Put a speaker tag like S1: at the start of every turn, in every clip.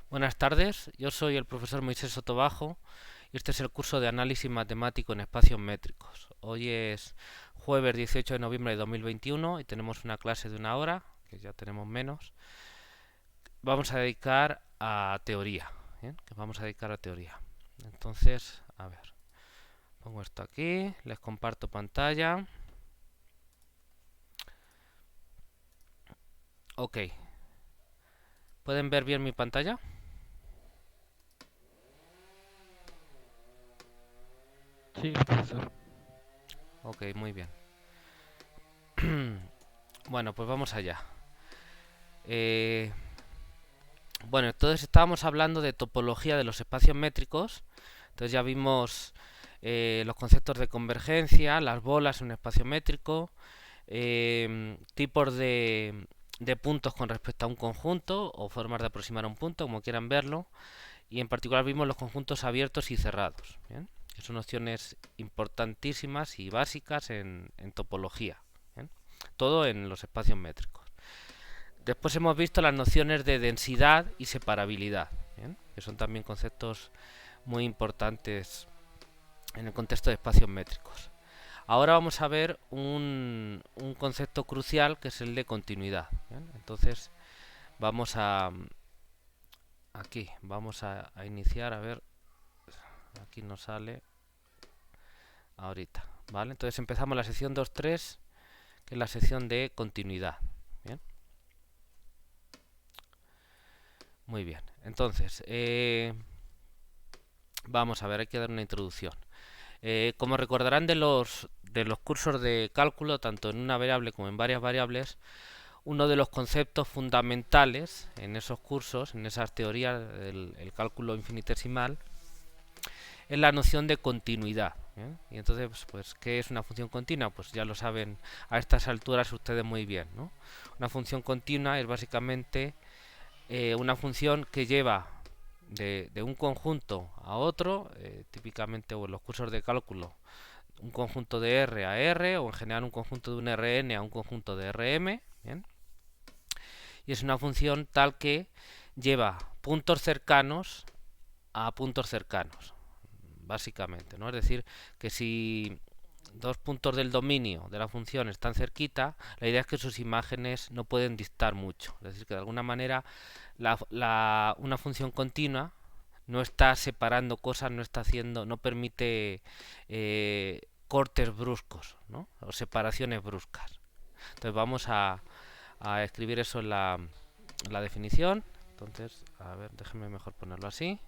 S1: Buenas tardes, yo soy el profesor Moisés Sotobajo y este es el curso de análisis matemático en espacios métricos. Hoy es jueves 18 de noviembre de 2021 y tenemos una clase de una hora, que ya tenemos menos. Vamos a dedicar a teoría, ¿bien? Que vamos a dedicar a teoría. Entonces, a ver, pongo esto aquí, les comparto pantalla. Ok, ¿pueden ver bien mi pantalla?
S2: Sí, profesor.
S1: Ok, muy bien. Bueno, pues vamos allá. Eh, Bueno, entonces estábamos hablando de topología de los espacios métricos. Entonces ya vimos los conceptos de convergencia, las bolas en un espacio métrico, tipos de puntos con respecto a un conjunto o formas de aproximar a un punto, como quieran verlo. Y en particular vimos los conjuntos abiertos y cerrados, ¿bien? Que son nociones importantísimas y básicas en topología, ¿bien? Todo en los espacios métricos. Después hemos visto las nociones de densidad y separabilidad, ¿bien? Que son también conceptos muy importantes en el contexto de espacios métricos. Ahora vamos a ver un concepto crucial que es el de continuidad, ¿bien? Entonces vamos a aquí, vamos a iniciar, a ver, aquí nos sale ahorita, ¿vale? Entonces empezamos la sección 2.3, que es la sección de continuidad, ¿bien? Muy bien, entonces vamos a ver, hay que dar una introducción. Como recordarán de los cursos de cálculo, tanto en una variable como en varias variables, uno de los conceptos fundamentales en esos cursos, en esas teorías del el cálculo infinitesimal, es la noción de continuidad. Y entonces, pues, ¿qué es una función continua? Pues ya lo saben a estas alturas ustedes muy bien, ¿no? Una función continua es básicamente una función que lleva de un conjunto a otro, típicamente o en los cursos de cálculo, un conjunto de R a R, o en general un conjunto de un Rn a un conjunto de Rm, ¿bien? Y es una función tal que lleva puntos cercanos a puntos cercanos, básicamente, ¿no? Es decir, que si dos puntos del dominio de la función están cerquita, la idea es que sus imágenes no pueden distar mucho. Es decir, que de alguna manera una función continua no está separando cosas, no está haciendo, no permite cortes bruscos, ¿no? O separaciones bruscas. Entonces vamos a escribir eso en la definición. Entonces, a ver, déjenme mejor ponerlo así.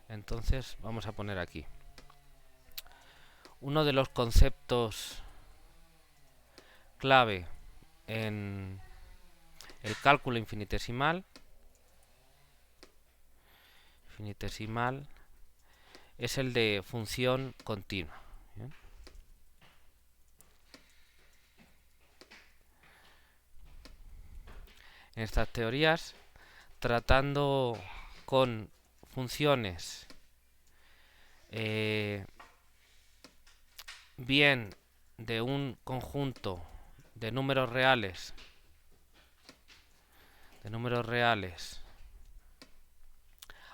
S1: Entonces vamos a poner aquí. Uno de los conceptos clave en el cálculo infinitesimal es el de función continua. ¿Bien? En estas teorías, tratando con funciones eh, bien de un conjunto de números reales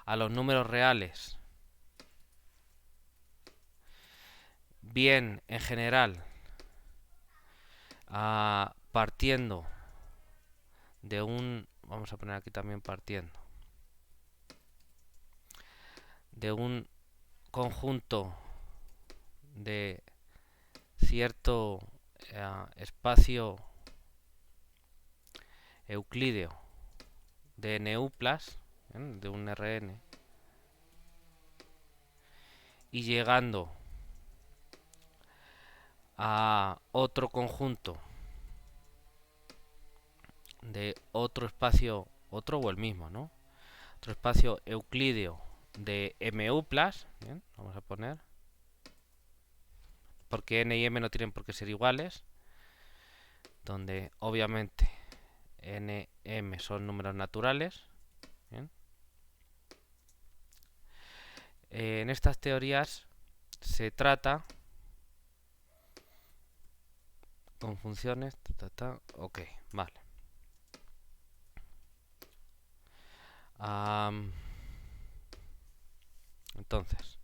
S1: a los números reales, bien en general partiendo de vamos a poner aquí también partiendo, de un conjunto de cierto espacio euclídeo de NU+, de un Rn, y llegando a otro conjunto de otro espacio, otro o el mismo, ¿no? Otro espacio euclídeo de MU+, ¿bien? Vamos a poner, porque n y m no tienen por qué ser iguales, donde obviamente n, m son números naturales, ¿bien? En estas teorías se trata con funciones, ok, vale. Entonces,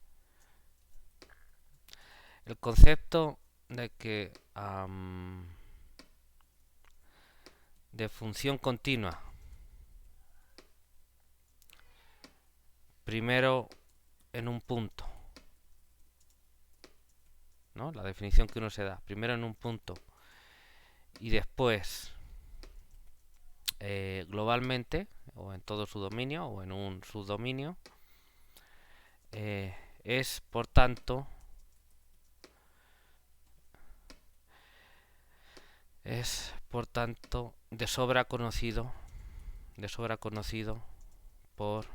S1: el concepto de que de función continua, primero en un punto, ¿no? La definición que uno se da, primero en un punto y después globalmente, o en todo su dominio, o en un subdominio, es por tanto de sobra conocido por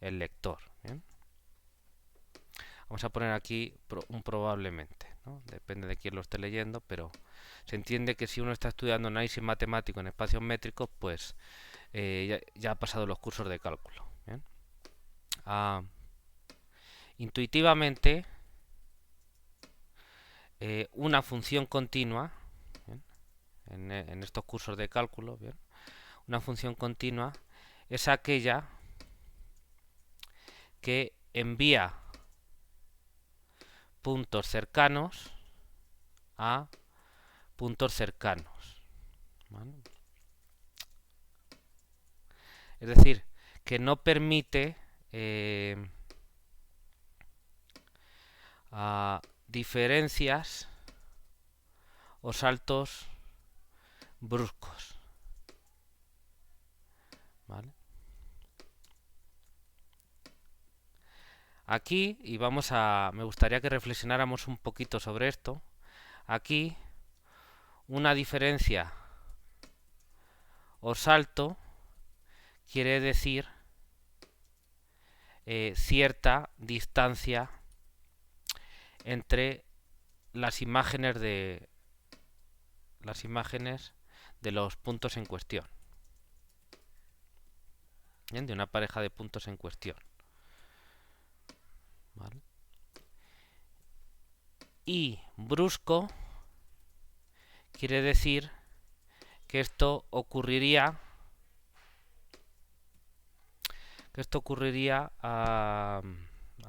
S1: el lector. ¿Bien? Vamos a poner aquí un probablemente, ¿no? Depende de quién lo esté leyendo, pero se entiende que si uno está estudiando análisis matemático en espacios métricos, pues ya ha pasado los cursos de cálculo. ¿Bien? Intuitivamente, una función continua, en estos cursos de cálculo, ¿bien? Una función continua es aquella que envía puntos cercanos a puntos cercanos, ¿vale? Es decir, que no permite diferencias o saltos bruscos, ¿vale? Aquí, y me gustaría que reflexionáramos un poquito sobre esto. Aquí, una diferencia o salto quiere decir cierta distancia entre las imágenes de los puntos en cuestión. ¿Bien? De una pareja de puntos en cuestión. ¿Vale? Y brusco quiere decir que esto ocurriría a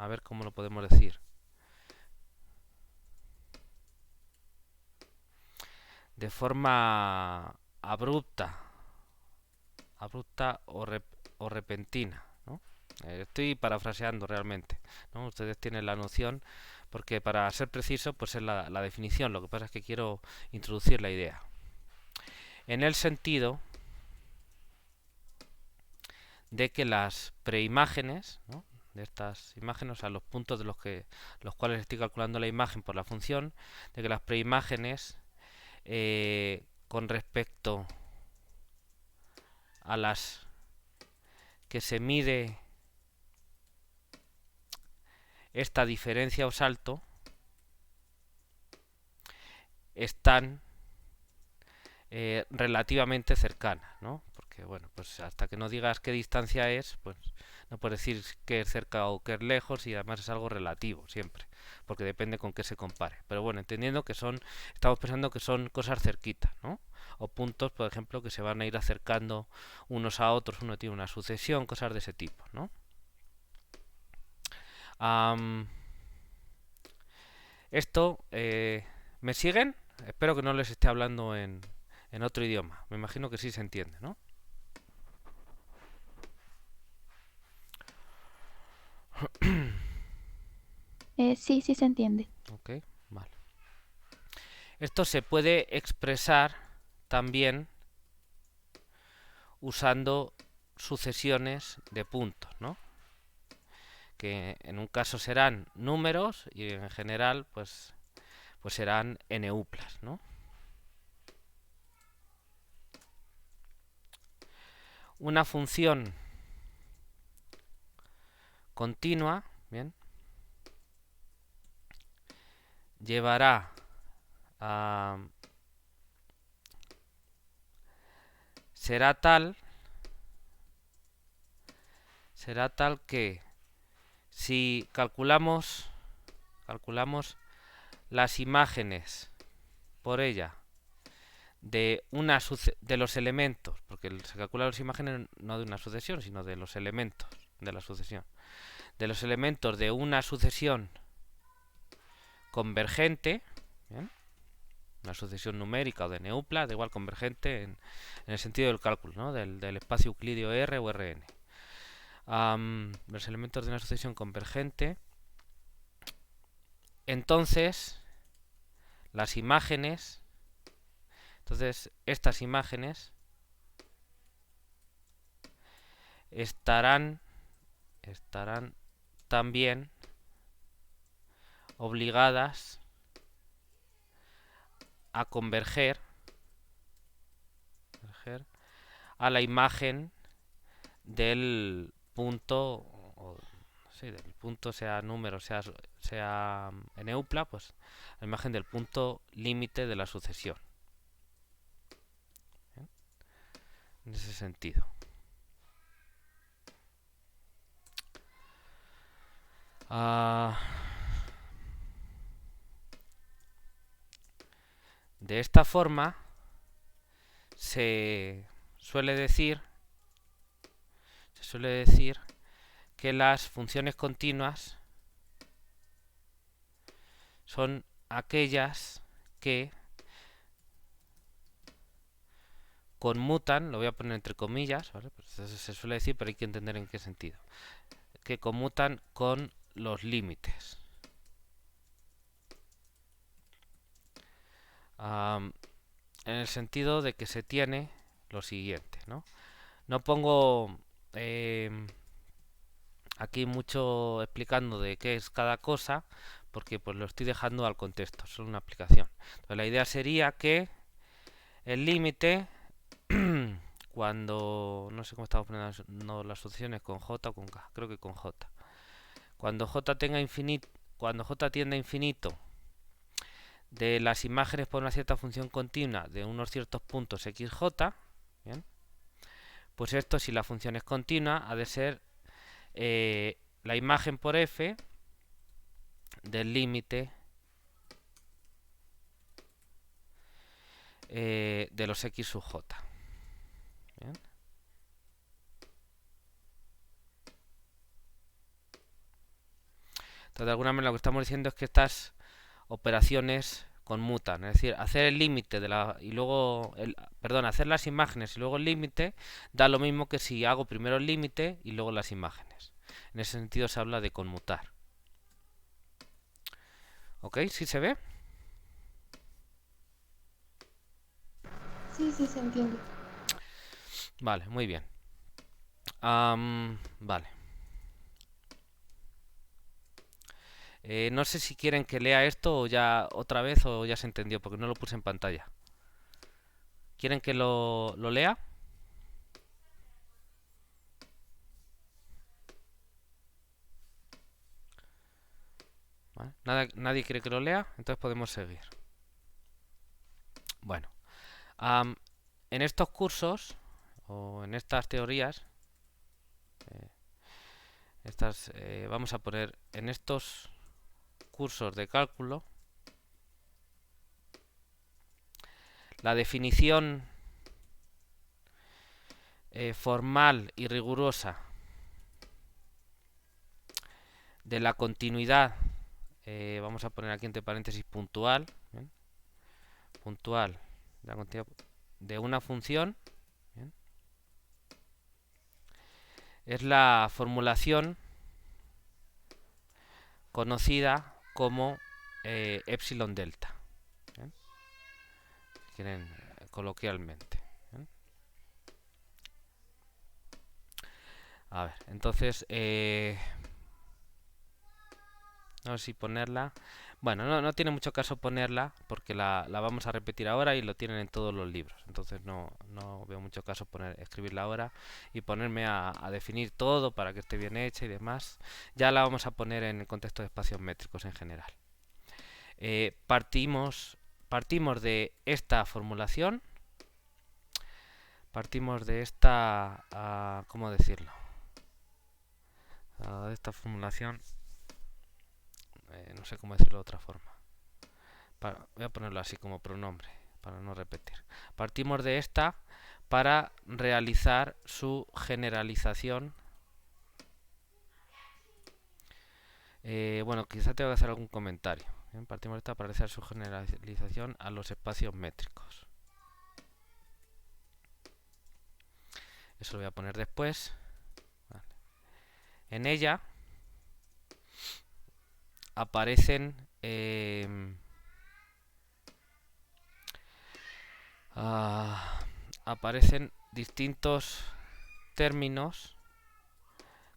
S1: ver cómo lo podemos decir, de forma abrupta o repentina, ¿no? Estoy parafraseando realmente, ¿no? Ustedes tienen la noción, porque para ser preciso, pues es la definición. Lo que pasa es que quiero introducir la idea. En el sentido de que las preimágenes, ¿no? De estas imágenes, o sea, los puntos de los cuales estoy calculando la imagen por la función, de que las preimágenes con respecto a las que se mide esta diferencia o salto están relativamente cercanas, ¿no? Porque, bueno, pues hasta que no digas qué distancia es, pues no puedes decir que es cerca o que es lejos, y además es algo relativo siempre, porque depende con qué se compare. Pero bueno, entendiendo que estamos pensando que son cosas cerquitas, ¿no? O puntos, por ejemplo, que se van a ir acercando unos a otros, uno tiene una sucesión, cosas de ese tipo, ¿no? Esto, ¿me siguen? Espero que no les esté hablando en otro idioma. Me imagino que sí se entiende, ¿no?
S3: Sí, sí se entiende.
S1: Ok, vale. Esto se puede expresar también usando sucesiones de puntos, ¿no? Que en un caso serán números y en general pues serán n-uplas, ¿no? Una función continua, bien, llevará a será tal que si calculamos las imágenes por ella de los elementos, porque se calculan las imágenes no de una sucesión, sino de los elementos de la sucesión, de los elementos de una sucesión convergente, ¿bien? Una sucesión numérica o de Neupla, da igual, convergente en el sentido del cálculo, ¿no? del espacio euclídeo R o Rn. Los elementos de una sucesión convergente. Entonces, las imágenes, estas imágenes estarán también obligadas a converger a la imagen del punto, del punto, sea número, sea en Eupla, pues la imagen del punto límite de la sucesión. ¿Bien? En ese sentido. De esta forma se suele decir que las funciones continuas son aquellas que conmutan, lo voy a poner entre comillas, ¿vale? Pues se suele decir, pero hay que entender en qué sentido, que conmutan con los límites. En el sentido de que se tiene lo siguiente, ¿no? No pongo aquí mucho explicando de qué es cada cosa, porque pues lo estoy dejando al contexto, es solo una aplicación. Entonces, la idea sería que el límite, cuando, no sé cómo estamos poniendo las sucesiones, con J o con K, creo que con J. Cuando J tiende a infinito de las imágenes por una cierta función continua de unos ciertos puntos xj, ¿bien? Pues esto, si la función es continua, ha de ser la imagen por f del límite de los x sub j. ¿Bien? Entonces, de alguna manera lo que estamos diciendo es que estas operaciones conmutan, es decir, hacer el límite de la y luego hacer las imágenes y luego el límite da lo mismo que si hago primero el límite y luego las imágenes. En ese sentido se habla de conmutar. ¿Ok? ¿Sí se ve?
S4: Sí, se entiende.
S1: Vale, muy bien. Vale. No sé si quieren que lea esto o ya otra vez o ya se entendió, porque no lo puse en pantalla. ¿Quieren que lo lea? ¿Vale? ¿Nadie quiere que lo lea? Entonces podemos seguir. Bueno, en estos cursos o en estas teorías, vamos a poner en estos cursos de cálculo la definición formal y rigurosa de la continuidad, vamos a poner aquí entre paréntesis puntual, ¿bien? Puntual, la continuidad de una función, ¿bien? Es la formulación conocida como epsilon delta, ¿bien? Si quieren coloquialmente, ¿bien? A ver, entonces no sé si ponerla. Bueno, no tiene mucho caso ponerla porque la vamos a repetir ahora y lo tienen en todos los libros. Entonces no veo mucho caso escribirla ahora y ponerme a definir todo para que esté bien hecha y demás. Ya la vamos a poner en el contexto de espacios métricos en general. Partimos de esta formulación. Partimos de esta... ¿cómo decirlo? De esta formulación... no sé cómo decirlo de otra forma. Voy a ponerlo así como pronombre, para no repetir. Partimos de esta para realizar su generalización Bueno, quizá tengo que hacer algún comentario. Bien, partimos de esta para realizar su generalización a los espacios métricos. Eso lo voy a poner después. Vale. En ella aparecen aparecen distintos términos,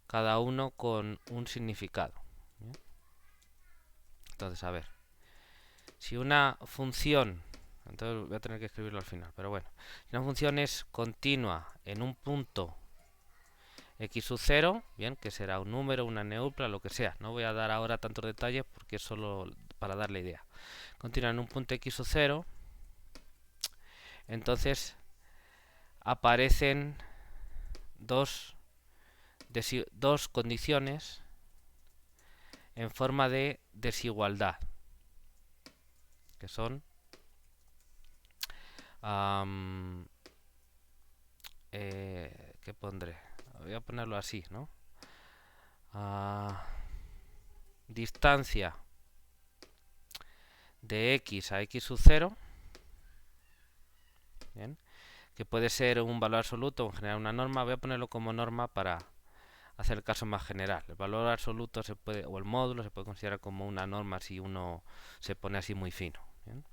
S1: cada uno con un significado. ¿Bien? Entonces, a ver, si una función, entonces voy a tener que escribirlo al final, pero bueno, si una función es continua en un punto x sub 0, bien, que será un número, una neupla, lo que sea, no voy a dar ahora tantos detalles porque es solo para dar la idea. Continúa en un punto x sub 0, entonces aparecen dos condiciones en forma de desigualdad, que son ¿qué pondré? Voy a ponerlo así, ¿no? Distancia de x a x sub 0, ¿bien? Que puede ser un valor absoluto o en general una norma. Voy a ponerlo como norma para hacer el caso más general. El valor absoluto se puede, o el módulo se puede considerar como una norma si uno se pone así muy fino. ¿Bien?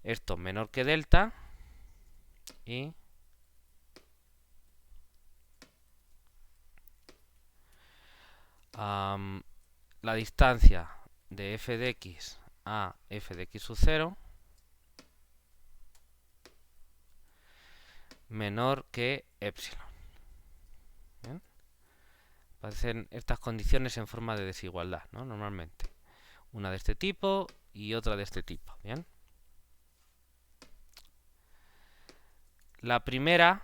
S1: Esto menor que delta y la distancia de f de x a f de x sub 0 menor que epsilon. ¿Bien? Aparecen estas condiciones en forma de desigualdad, ¿no? Normalmente. Una de este tipo y otra de este tipo. ¿Bien? La primera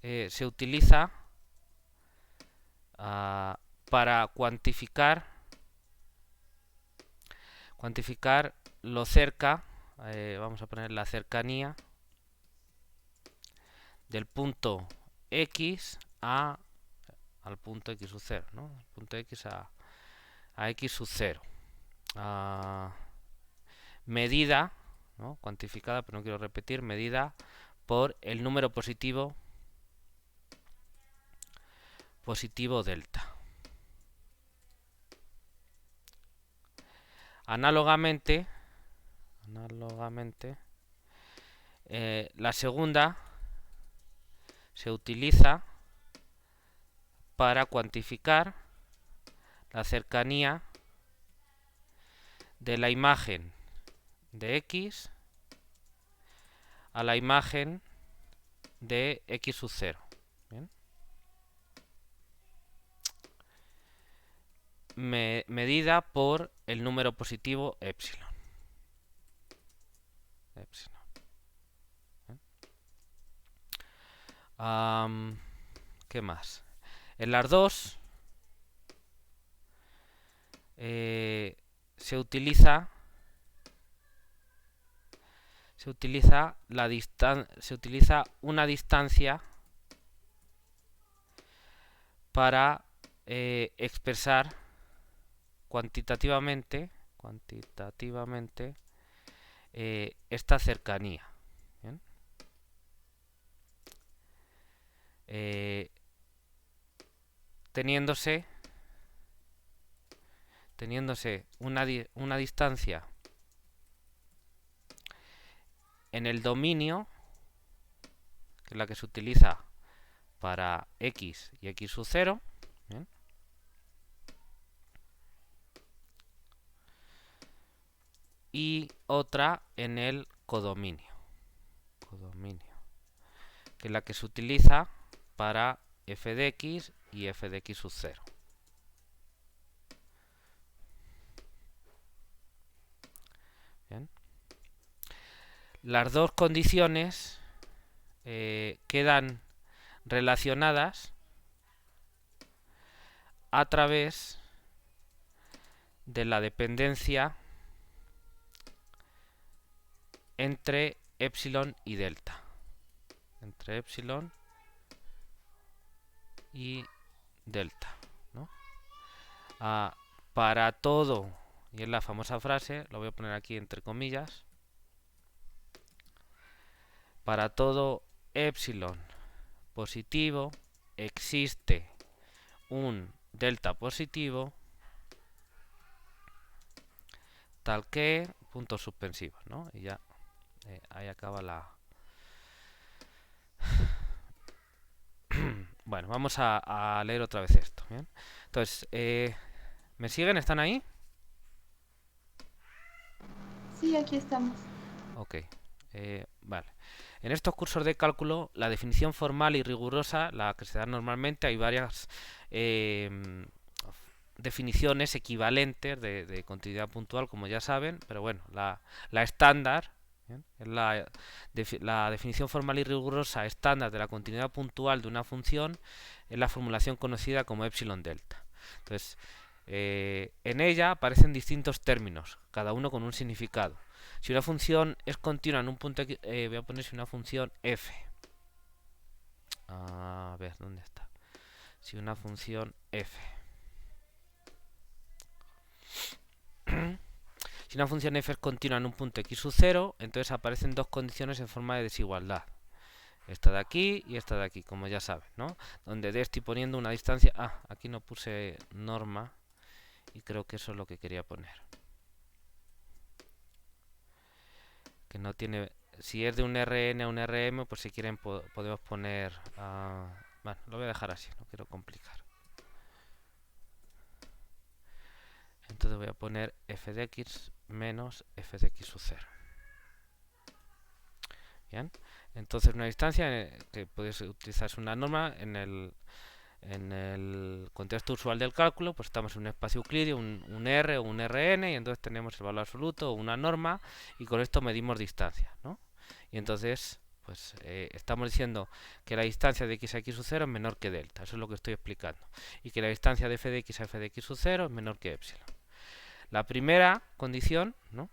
S1: se utiliza para cuantificar lo cerca, vamos a poner la cercanía del punto x al punto x sub 0, ¿no? El punto x a x sub 0. Medida, ¿no? Cuantificada, pero no quiero repetir, medida por el número positivo delta. Análogamente, la segunda se utiliza para cuantificar la cercanía de la imagen de x a la imagen de x sub 0. ¿Bien? Medida por el número positivo epsilon. ¿Qué más? En las dos se utiliza una distancia para expresar cuantitativamente esta cercanía. ¿Bien? Teniéndose una distancia en el dominio, que es la que se utiliza para x y x sub 0, ¿bien? Y otra en el codominio, que es la que se utiliza para f de x y f de x sub 0. Bien. Las dos condiciones quedan relacionadas a través de la dependencia entre epsilon y delta. Entre epsilon y delta, ¿no? para todo, y es la famosa frase, lo voy a poner aquí entre comillas, para todo epsilon positivo existe un delta positivo tal que puntos suspensivos, ¿no? Y ya ahí acaba la... Bueno, vamos a leer otra vez esto, ¿bien? Entonces, ¿me siguen? ¿Están ahí?
S4: Sí, aquí estamos.
S1: Ok, vale. En estos cursos de cálculo, la definición formal y rigurosa, la que se da normalmente, hay varias definiciones equivalentes de continuidad puntual, como ya saben, pero bueno, la estándar, ¿bien? Es la definición formal y rigurosa estándar de la continuidad puntual de una función es la formulación conocida como epsilon delta. Entonces, en ella aparecen distintos términos, cada uno con un significado. Si una función es continua en un punto X, voy a poner si una función f. A ver, ¿dónde está? Si una función f. Si una función f es continua en un punto x sub 0, entonces aparecen dos condiciones en forma de desigualdad. Esta de aquí y esta de aquí, como ya saben, ¿no? Donde d estoy poniendo una distancia... Ah, aquí no puse norma y creo que eso es lo que quería poner. Que no tiene... Si es de un Rn a un Rm, pues si quieren podemos poner... bueno, lo voy a dejar así, no quiero complicar. Entonces voy a poner f de x menos f de x sub 0. Bien, entonces una distancia que puedes utilizar una norma en el contexto usual del cálculo, pues estamos en un espacio euclídeo, un R o un Rn, y entonces tenemos el valor absoluto o una norma, y con esto medimos distancia, ¿no? Y entonces, pues estamos diciendo que la distancia de x a x sub 0 es menor que delta, eso es lo que estoy explicando, y que la distancia de f de x a f de x sub 0 es menor que epsilon. La primera condición, ¿no?,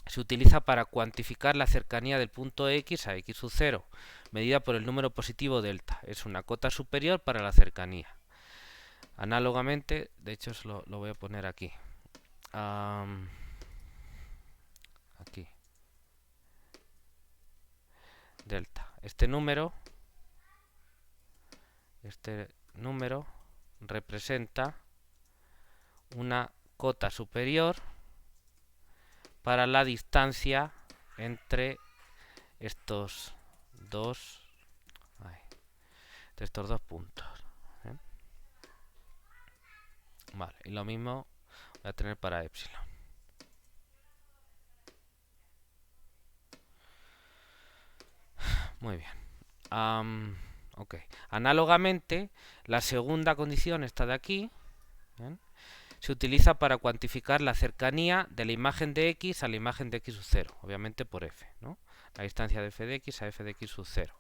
S1: se utiliza para cuantificar la cercanía del punto x a x sub 0, medida por el número positivo delta. Es una cota superior para la cercanía. Análogamente, de hecho lo voy a poner aquí. Aquí. Delta. Este número representa una cota superior para la distancia entre estos dos puntos. ¿Bien? Vale, y lo mismo voy a tener para epsilon. Muy bien. Ok. Análogamente, la segunda condición, esta de aquí, ¿bien?, se utiliza para cuantificar la cercanía de la imagen de x a la imagen de x sub 0, obviamente por f, ¿no? La distancia de f de x a f de x sub 0,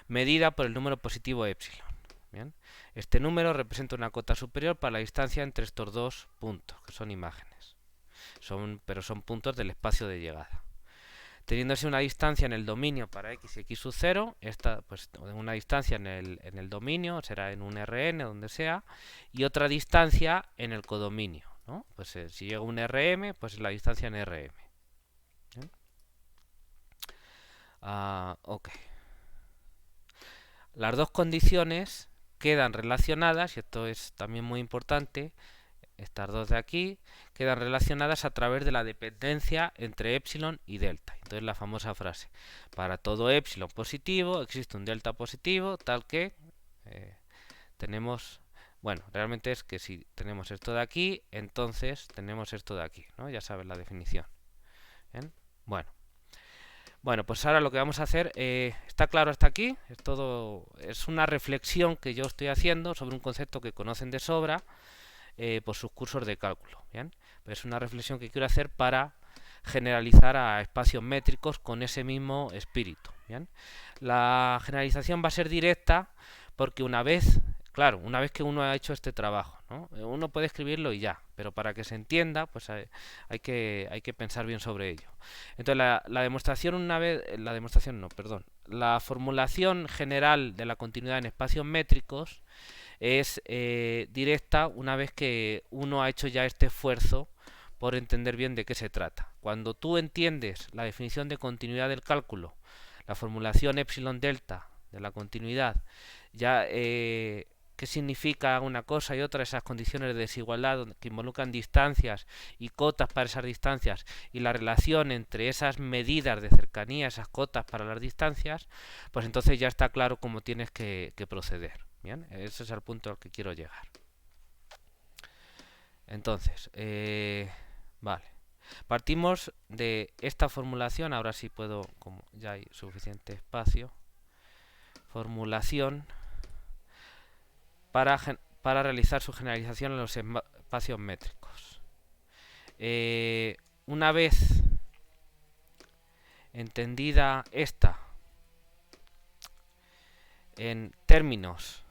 S1: medida por el número positivo epsilon. Bien, este número representa una cota superior para la distancia entre estos dos puntos, que son imágenes, pero son puntos del espacio de llegada. Teniéndose una distancia en el dominio para x y x sub 0, esta, pues una distancia en el dominio, será en un Rn, donde sea, y otra distancia en el codominio, ¿no? Pues si llega un Rm, pues la distancia en Rm. ¿Bien? Ok. Las dos condiciones quedan relacionadas, y esto es también muy importante, estas dos de aquí quedan relacionadas a través de la dependencia entre epsilon y delta. Entonces la famosa frase, para todo epsilon positivo existe un delta positivo, tal que tenemos, bueno, realmente es que si tenemos esto de aquí, entonces tenemos esto de aquí, ¿no? Ya sabes la definición. ¿Bien? Bueno, pues ahora lo que vamos a hacer, ¿está claro hasta aquí? Es una reflexión que yo estoy haciendo sobre un concepto que conocen de sobra por sus cursos de cálculo. ¿Bien? Pero es una reflexión que quiero hacer para generalizar a espacios métricos con ese mismo espíritu. ¿Bien? La generalización va a ser directa porque una vez que uno ha hecho este trabajo, ¿no?, uno puede escribirlo y ya, pero para que se entienda, pues hay que pensar bien sobre ello. Entonces la formulación general de la continuidad en espacios métricos es directa una vez que uno ha hecho ya este esfuerzo por entender bien de qué se trata. Cuando tú entiendes la definición de continuidad del cálculo, la formulación epsilon delta de la continuidad, ya qué significa una cosa y otra, esas condiciones de desigualdad que involucran distancias y cotas para esas distancias y la relación entre esas medidas de cercanía, esas cotas para las distancias, pues entonces ya está claro cómo tienes que proceder. Bien, ese es el punto al que quiero llegar. Entonces, vale. Partimos de esta formulación, ahora sí puedo, como ya hay suficiente espacio, formulación para realizar su generalización en los espacios métricos. Una vez entendida esta en términos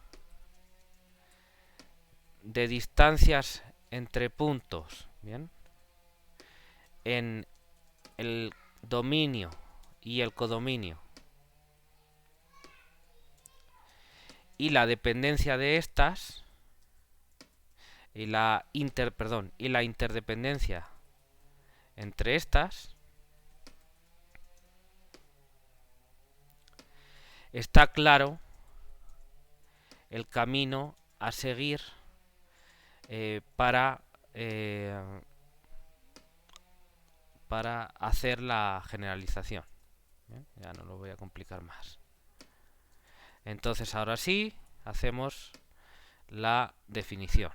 S1: de distancias entre puntos, bien, en el dominio y el codominio, y la dependencia de estas y la interdependencia entre estas, está claro el camino a seguir para hacer la generalización. Bien, ya no lo voy a complicar más. Entonces ahora sí hacemos la definición.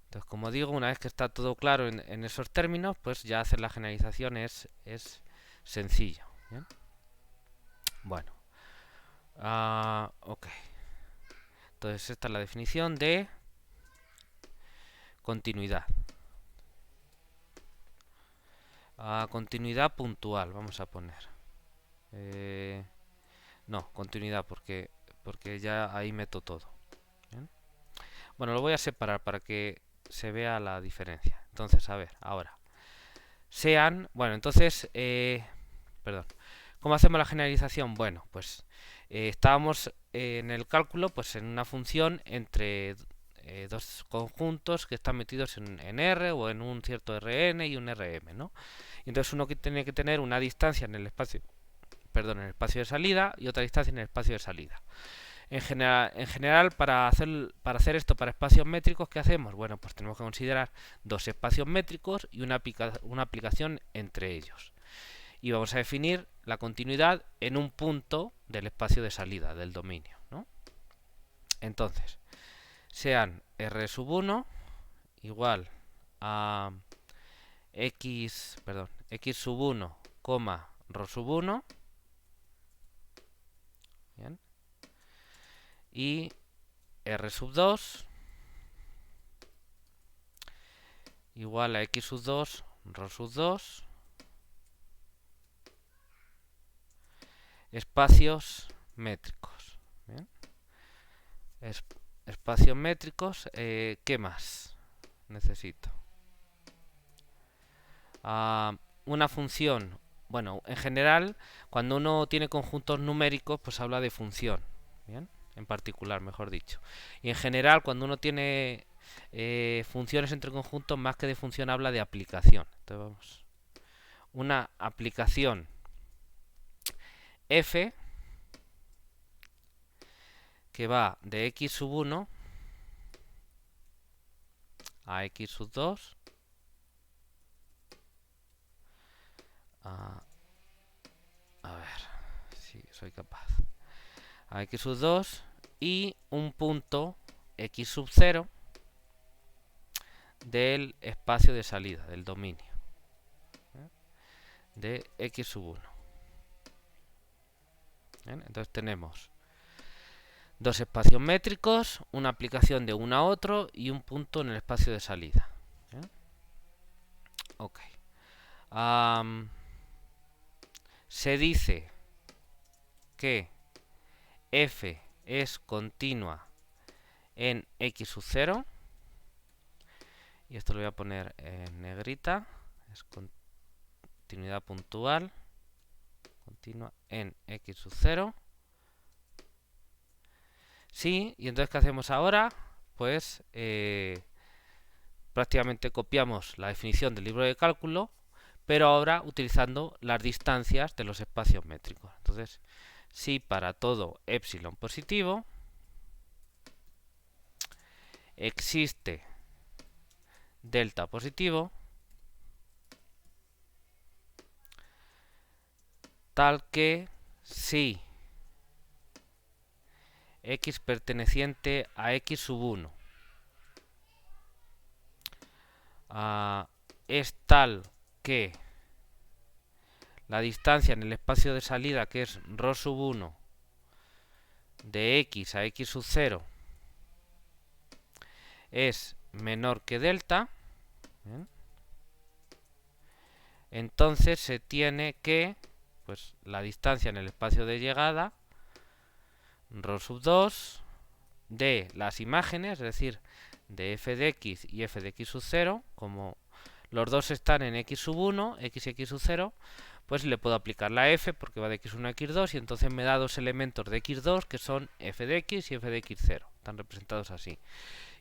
S1: Entonces, como digo, una vez que está todo claro en esos términos, pues ya hacer la generalización es sencillo. ¿Bien? Bueno, ok. Entonces esta es la definición de continuidad. Continuidad puntual, vamos a poner. No, continuidad, porque ya ahí meto todo. ¿Bien? Bueno, lo voy a separar para que se vea la diferencia. Entonces, a ver, ahora. Bueno, entonces, perdón. ¿Cómo hacemos la generalización? Bueno, pues estábamos en el cálculo, pues en una función entre dos conjuntos que están metidos en R o en un cierto Rn y un Rm, ¿no? Y entonces uno tiene que tener una distancia en el espacio, en el espacio de salida y otra distancia en el espacio de salida. En general, para hacer esto para espacios métricos, ¿qué hacemos? Bueno, pues tenemos que considerar dos espacios métricos y una aplicación entre ellos. Y vamos a definir la continuidad en un punto del espacio de salida del dominio, ¿no? Entonces, sean R1 igual a x1, ρ1, bien, y R2 igual a x2, ρ2, espacios métricos. Bien. Espacios métricos, ¿qué más necesito? Una función. Bueno, en general, cuando uno tiene conjuntos numéricos, pues habla de función. Bien, en particular, mejor dicho. Y en general, cuando uno tiene funciones entre conjuntos, más que de función, habla de aplicación. Entonces, vamos. Una aplicación f que va de x1 a x2 a ver si soy capaz, a x2 y un punto x0 del espacio de salida, del dominio de x1. Bien, entonces tenemos dos espacios métricos, una aplicación de uno a otro y un punto en el espacio de salida. ¿Bien? Ok. Se dice que f es continua en x0, y esto lo voy a poner en negrita, es continuidad puntual, continua en x sub 0. Sí, y entonces ¿qué hacemos ahora? Pues prácticamente copiamos la definición del libro de cálculo, pero ahora utilizando las distancias de los espacios métricos. Entonces, si para todo epsilon positivo existe delta positivo, tal que si x perteneciente a x sub 1 es tal que la distancia en el espacio de salida, que es ρ sub 1 de x a x sub 0, es menor que delta, ¿bien? Entonces se tiene que, pues la distancia en el espacio de llegada, ρ sub 2 de las imágenes, es decir, de f de x y f de x sub 0, como los dos están en x sub 1, x y x sub 0, pues le puedo aplicar la f porque va de x1 a x2 y entonces me da dos elementos de x2 que son f de x y f de x0, están representados así.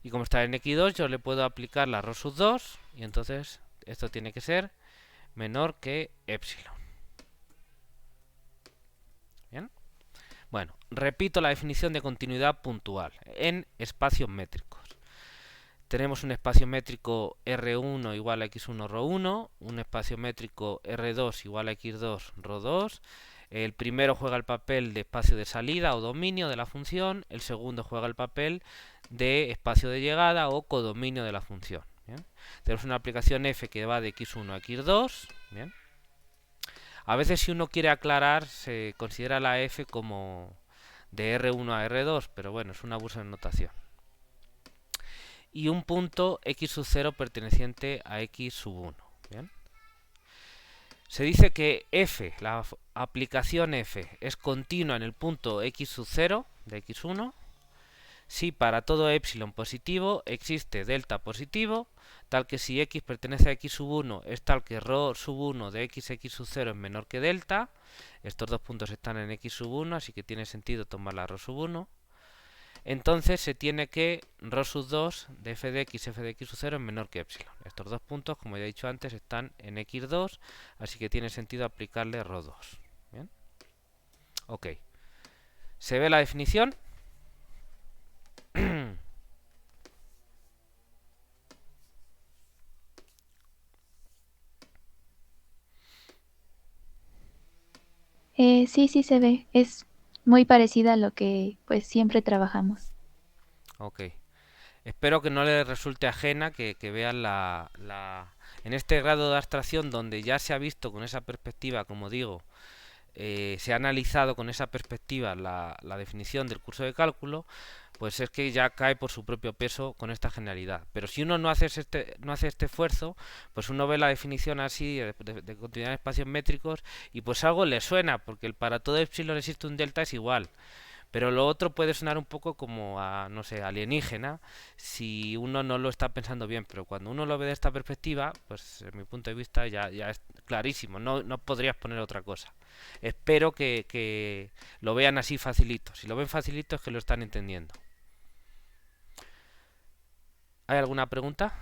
S1: Y como está en x2 yo le puedo aplicar la ρ sub 2 y entonces esto tiene que ser menor que epsilon. ¿Bien? Bueno, repito la definición de continuidad puntual en espacios métricos. Tenemos un espacio métrico R1 igual a x1 ρ1, un espacio métrico R2 igual a x2 ρ2. El primero juega el papel de espacio de salida o dominio de la función, el segundo juega el papel de espacio de llegada o codominio de la función. ¿Bien? Tenemos una aplicación f que va de x1 a x2. ¿Bien? A veces si uno quiere aclarar se considera la f como de R1 a R2, pero bueno, es un abuso de notación. Y un punto x sub 0 perteneciente a x sub 1. ¿Bien? Se dice que f, la aplicación f, es continua en el punto x sub 0 de x1 si para todo epsilon positivo existe delta positivo, tal que si x pertenece a x sub 1 es tal que ρ sub 1 de x sub 0 es menor que delta. Estos dos puntos están en x sub 1, así que tiene sentido tomar la ρ sub 1. Entonces se tiene que ρ sub 2 de f de x sub 0 es menor que epsilon. Estos dos puntos, como ya he dicho antes, están en x2, así que tiene sentido aplicarle ρ 2. ¿Bien? Ok. ¿Se ve la definición?
S3: Sí, sí se ve. Es muy parecida a lo que pues siempre trabajamos.
S1: Ok. Espero que no les resulte ajena que vean en este grado de abstracción donde ya se ha visto con esa perspectiva, como digo, se ha analizado con esa perspectiva la definición del curso de cálculo, pues es que ya cae por su propio peso con esta generalidad. Pero si uno no hace este esfuerzo, pues uno ve la definición así de continuidad en espacios métricos y pues algo le suena, porque el para todo epsilon existe un delta es igual. Pero lo otro puede sonar un poco como a, no sé, alienígena, si uno no lo está pensando bien. Pero cuando uno lo ve de esta perspectiva, pues desde mi punto de vista ya es clarísimo, no podrías poner otra cosa. Espero que lo vean así facilito. Si lo ven facilito es que lo están entendiendo. ¿Hay alguna pregunta?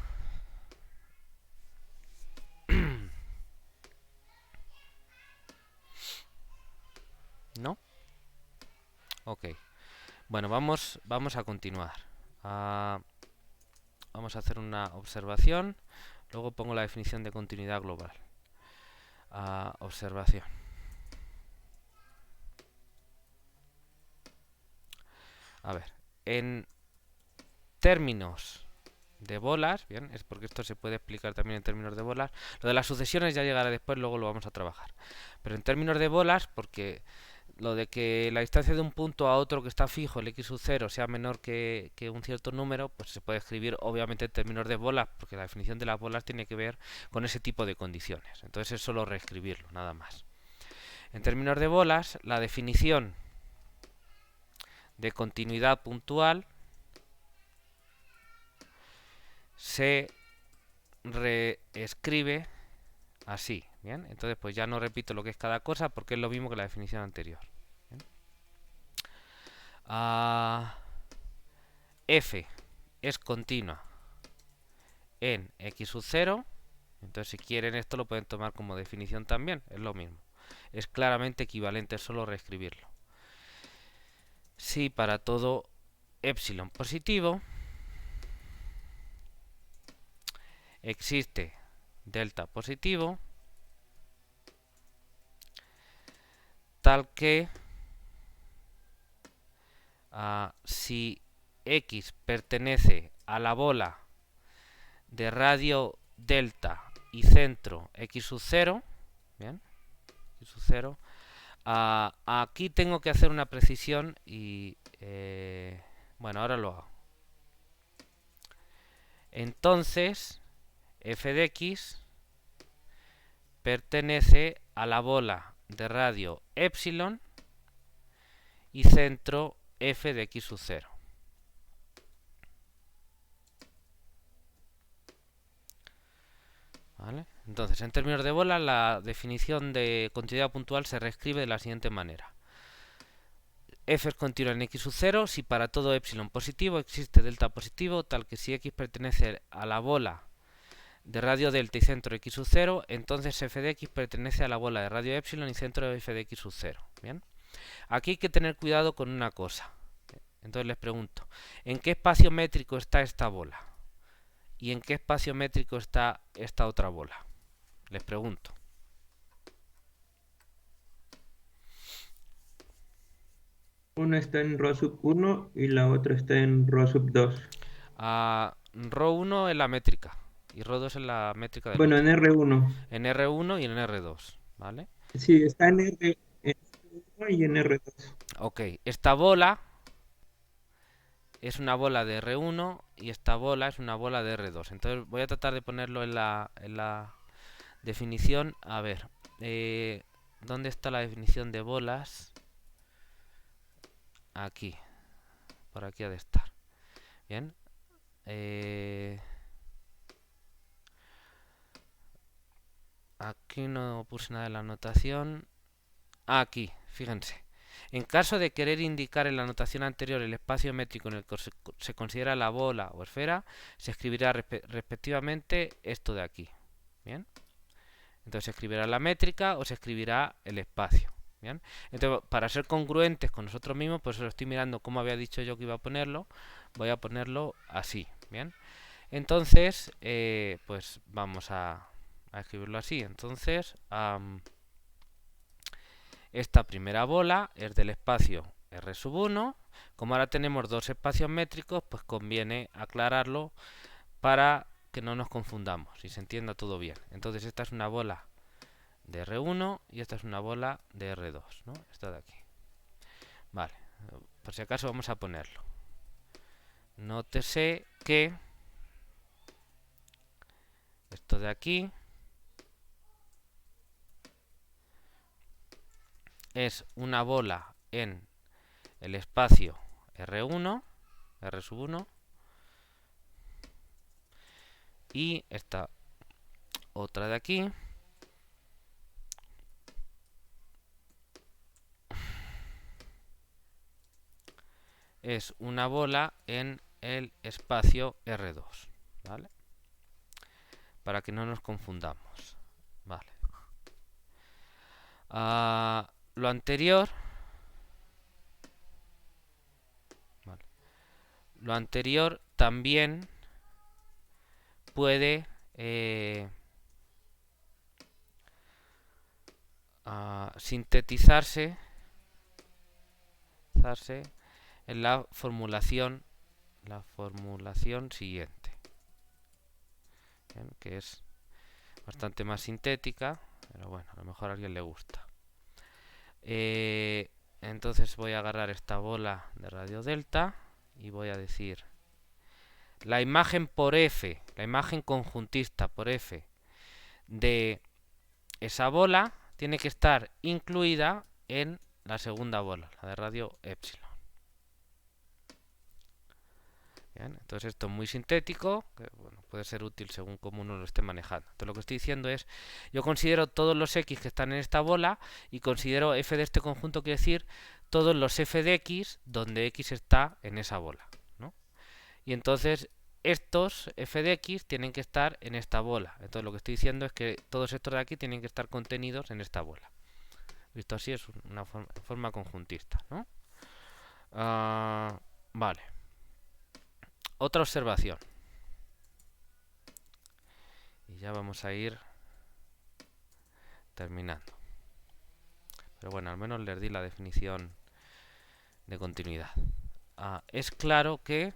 S1: ¿No? Ok. Bueno, vamos a continuar. Vamos a hacer una observación. Luego pongo la definición de continuidad global. Observación. A ver, en términos de bolas, bien, es porque esto se puede explicar también en términos de bolas. Lo de las sucesiones ya llegará después, luego lo vamos a trabajar. Pero en términos de bolas, porque lo de que la distancia de un punto a otro que está fijo, el x sub 0, sea menor que un cierto número, pues se puede escribir obviamente en términos de bolas, porque la definición de las bolas tiene que ver con ese tipo de condiciones. Entonces es solo reescribirlo, nada más. En términos de bolas, la definición de continuidad puntual se reescribe así. Bien, entonces pues ya no repito lo que es cada cosa porque es lo mismo que la definición anterior. Bien. F es continua en x sub 0. Entonces si quieren esto lo pueden tomar como definición también, es lo mismo. Es claramente equivalente, es solo reescribirlo. Si para todo epsilon positivo existe delta positivo, tal que si x pertenece a la bola de radio delta y centro x sub 0, bien, x sub 0, aquí tengo que hacer una precisión y bueno, ahora lo hago. Entonces f de x pertenece a la bola de radio epsilon y centro f de x sub 0. ¿Vale? Entonces, en términos de bola, la definición de continuidad puntual se reescribe de la siguiente manera. F es continua en x sub 0 si para todo epsilon positivo existe delta positivo, tal que si x pertenece a la bola de radio delta y centro x sub 0, entonces f de x pertenece a la bola de radio epsilon y centro f de x sub 0. ¿Bien? Aquí hay que tener cuidado con una cosa. Entonces les pregunto, ¿en qué espacio métrico está esta bola? ¿Y en qué espacio métrico está esta otra bola? Les pregunto.
S5: Una está en row sub 1 y la otra está en row sub 2.
S1: Row 1 es la métrica y row 2 es la métrica del
S5: Bueno,
S1: otro.
S5: en R1.
S1: En R1 y en R2, ¿vale?
S5: Sí, está en R1 y en R2.
S1: Ok, esta bola es una bola de R1 y esta bola es una bola de R2. Entonces voy a tratar de ponerlo en la definición. A ver, ¿dónde está la definición de bolas? Aquí, por aquí ha de estar. Bien. Aquí no puse nada en la anotación. Aquí, fíjense. En caso de querer indicar en la anotación anterior el espacio métrico en el que se considera la bola o esfera, se escribirá respectivamente esto de aquí. ¿Bien? Entonces se escribirá la métrica o se escribirá el espacio. ¿Bien? Entonces, para ser congruentes con nosotros mismos, pues lo estoy mirando como había dicho yo que iba a ponerlo. Voy a ponerlo así. ¿Bien? Entonces, pues vamos a escribirlo así. Entonces, esta primera bola es del espacio R sub 1. Como ahora tenemos dos espacios métricos, pues conviene aclararlo para que no nos confundamos y se entienda todo bien. Entonces esta es una bola de R1 y esta es una bola de R2, ¿no? Esta de aquí. Vale, por si acaso vamos a ponerlo. Nótese que esto de aquí es una bola en el espacio R1, R sub 1, y esta otra de aquí es una bola en el espacio R2, ¿vale? Para que no nos confundamos, ¿vale? Lo anterior, ¿vale? Lo anterior también puede sintetizarse en la formulación siguiente. Bien, que es bastante más sintética, pero bueno, a lo mejor a alguien le gusta. Entonces voy a agarrar esta bola de radio delta y voy a decir la imagen por F, la imagen conjuntista por F de esa bola tiene que estar incluida en la segunda bola, la de radio epsilon. Bien, entonces esto es muy sintético, que, bueno, puede ser útil según cómo uno lo esté manejando. Entonces lo que estoy diciendo es, yo considero todos los x que están en esta bola y considero f de este conjunto, quiere decir todos los f de x donde x está en esa bola, ¿no? Y entonces estos f de x tienen que estar en esta bola. Entonces lo que estoy diciendo es que todos estos de aquí tienen que estar contenidos en esta bola. Visto así es una forma conjuntista, ¿no? Vale. Otra observación. Y ya vamos a ir terminando. Pero bueno, al menos les di la definición de continuidad. Es claro que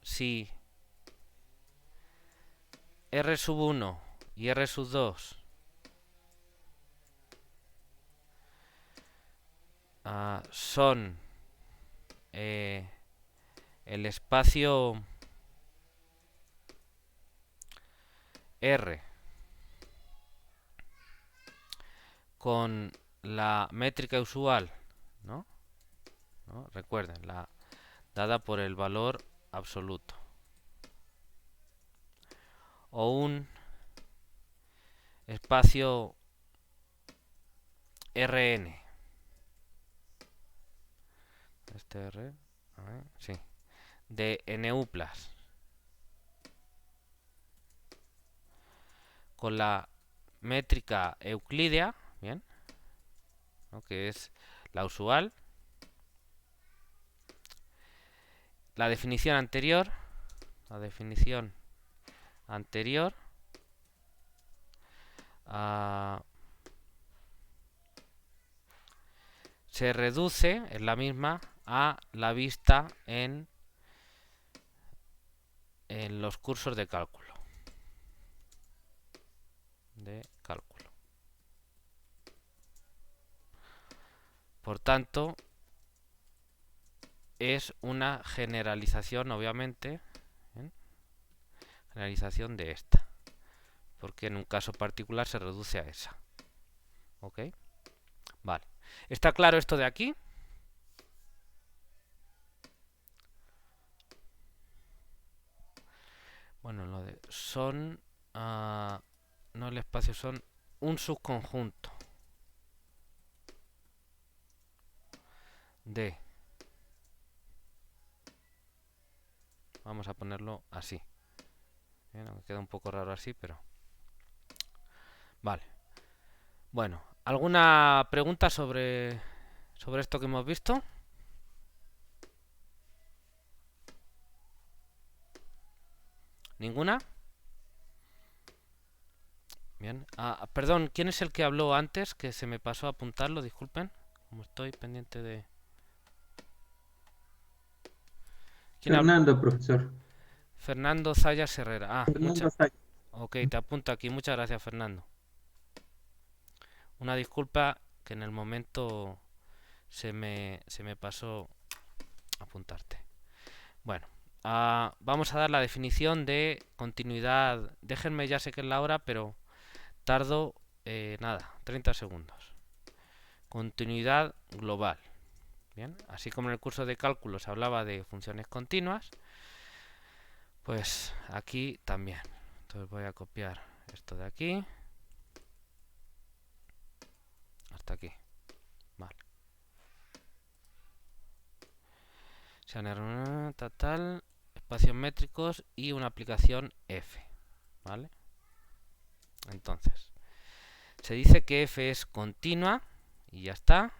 S1: si R sub 1 y R sub 2 son el espacio R con la métrica usual, ¿no? Recuerden, la dada por el valor absoluto. O un espacio Rn. Este R, a ver, sí, de NU+, con la métrica euclídea, bien, ¿no? Que es la usual. La definición anterior se reduce, es la misma, a la vista en los cursos de cálculo. Por tanto, es una generalización, obviamente, ¿bien? Generalización de esta, porque en un caso particular se reduce a esa. ¿Ok? Vale. ¿Está claro esto de aquí? Bueno, lo de son, no el espacio, son un subconjunto de, vamos a ponerlo así. Bien, aunque queda un poco raro así, pero vale. Bueno, ¿alguna pregunta sobre esto que hemos visto? ¿Ninguna? Bien. Perdón, ¿quién es el que habló antes? Que se me pasó a apuntarlo, disculpen. Como estoy pendiente de... ¿Quién habló?
S5: Fernando, profesor.
S1: Fernando Zayas Herrera.
S5: Fernando Sáenz.
S1: Ok, te apunto aquí. Muchas gracias, Fernando. Una disculpa que en el momento se me pasó apuntarte. Bueno, vamos a dar la definición de continuidad. Déjenme, ya sé que es la hora, pero tardo nada, 30 segundos. Continuidad global. Bien, así como en el curso de cálculo se hablaba de funciones continuas, pues aquí también. Entonces voy a copiar esto de aquí hasta aquí. Vale. Tal, espacios métricos y una aplicación F. ¿Vale? Entonces, se dice que F es continua y ya está.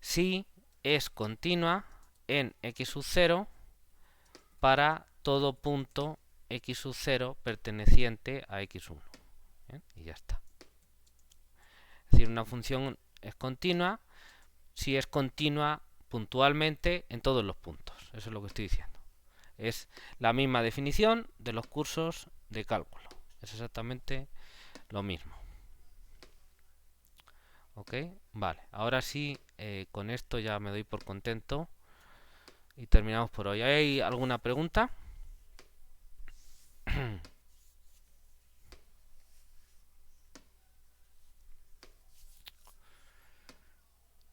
S1: Si es continua en x sub 0 para todo punto x sub 0 perteneciente a x1. ¿Bien? Y ya está. Es decir, una función es continua si es continua puntualmente en todos los puntos. Eso es lo que estoy diciendo. Es la misma definición de los cursos de cálculo. Es exactamente lo mismo. ¿Ok? Vale. Ahora sí, con esto ya me doy por contento. Y terminamos por hoy. ¿Hay alguna pregunta?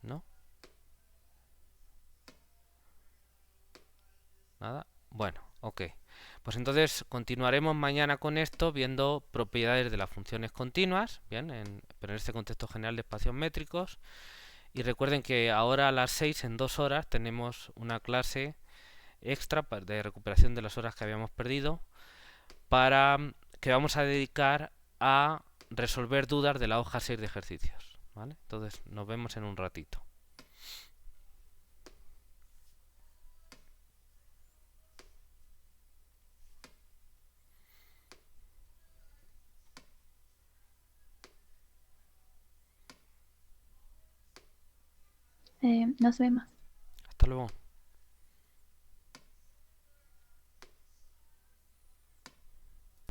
S1: ¿No? Nada. Bueno, ok. Pues entonces continuaremos mañana con esto viendo propiedades de las funciones continuas, bien, pero en este contexto general de espacios métricos. Y recuerden que ahora a las 6, en 2 horas, tenemos una clase extra de recuperación de las horas que habíamos perdido para que vamos a dedicar a resolver dudas de la hoja 6 de ejercicios, ¿vale? Entonces nos vemos en un ratito.
S3: Nos vemos.
S1: Hasta luego.